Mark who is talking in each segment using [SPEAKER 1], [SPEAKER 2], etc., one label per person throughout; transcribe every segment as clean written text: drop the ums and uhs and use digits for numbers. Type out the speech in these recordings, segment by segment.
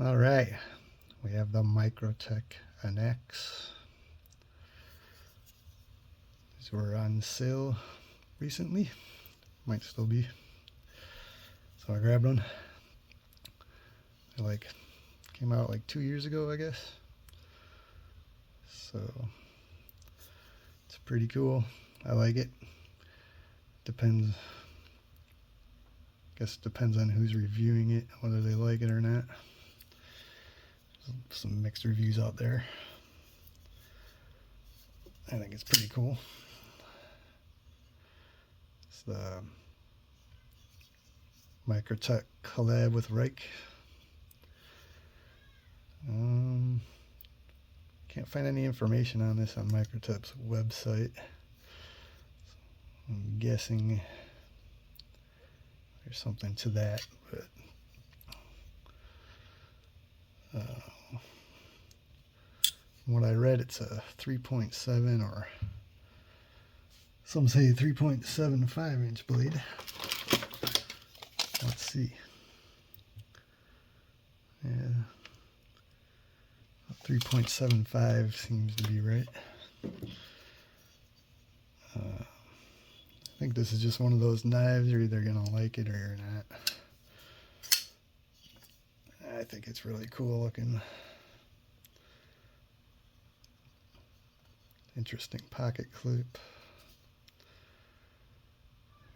[SPEAKER 1] All right, we have the Microtech Anax. These were on sale recently, might still be. So I grabbed one. They came out like 2 years ago, I guess. So it's pretty cool. I like it. Depends. I guess it depends on who's reviewing it, whether they like it or not. Some mixed reviews out there. I think it's pretty cool. It's the Microtech collab with Reich. Can't find any information on this on Microtech's website. I'm guessing there's something to that, but from what I read, it's a 3.7 or some say 3.75 inch blade. Let's see. Yeah, 3.75 seems to be right. I think this is just one of those knives. You're either gonna like it or you're not. I think it's really cool looking. Interesting pocket clip.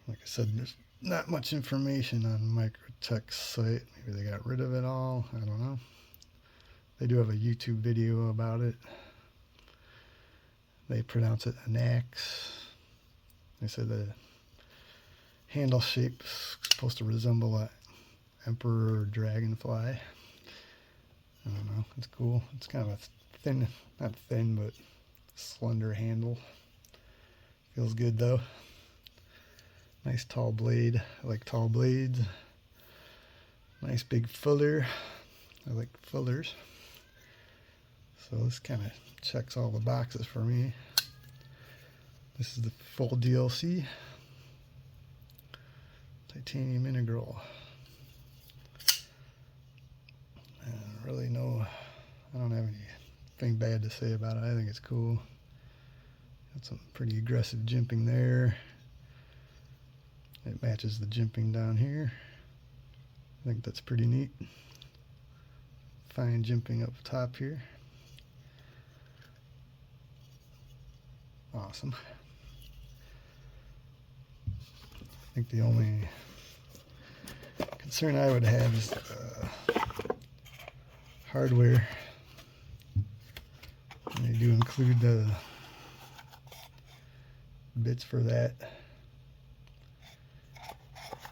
[SPEAKER 1] Like I said, there's not much information on Microtech's site. Maybe they got rid of it all. I don't know. They do have a YouTube video about it. They pronounce it Anax. They said the handle shape is supposed to resemble an emperor or dragonfly. I don't know. It's cool. It's kind of a thin, not thin, but slender handle. Feels good though. Nice tall blade. I like tall blades. Nice big fuller. I like fullers. So this kind of checks all the boxes for me. This is the full DLC. Titanium integral. I don't have anything bad to say about it. I think it's cool. Got some pretty aggressive jimping there. It matches the jimping down here. I think that's pretty neat. Fine jimping up top here. Awesome. I think the only concern I would have is hardware. And they do include the bits for that.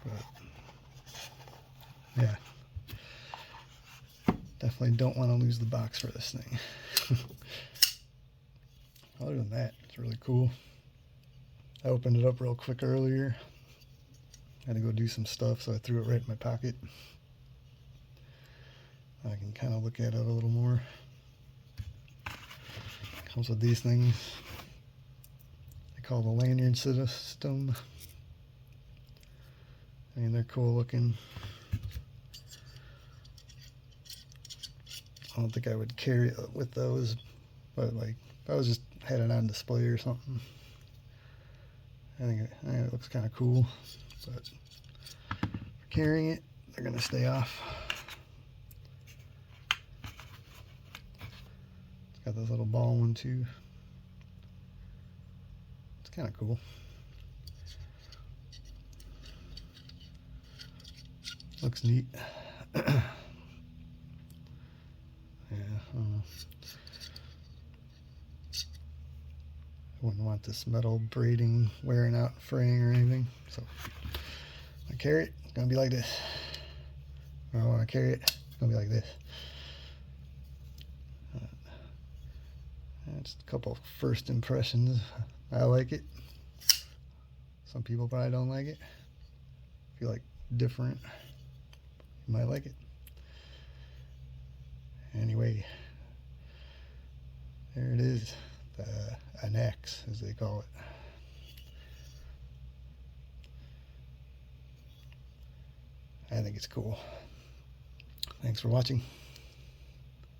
[SPEAKER 1] But yeah, definitely don't want to lose the box for this thing. Other than that, it's really cool. I opened it up real quick earlier. Had to go do some stuff, so I threw it right in my pocket. I can kind of look at it a little more. Comes with these things. They call the lanyard system. I mean, they're cool looking. I don't think I would carry it with those, but like if I was just had it on display or something, I think it looks kind of cool. But for carrying it, they're gonna stay off. It's got this little ball one too. It's kind of cool. Looks neat. Yeah, I wouldn't want this metal braiding wearing out, fraying or anything. So if I carry it, it's gonna be like this. Or I want to carry it, it's gonna be like this. Just a couple first impressions. I like it. Some people probably don't like it. If you like different, you might like it. Anyway, there it is, the Anax, as they call it. I think it's cool. Thanks for watching.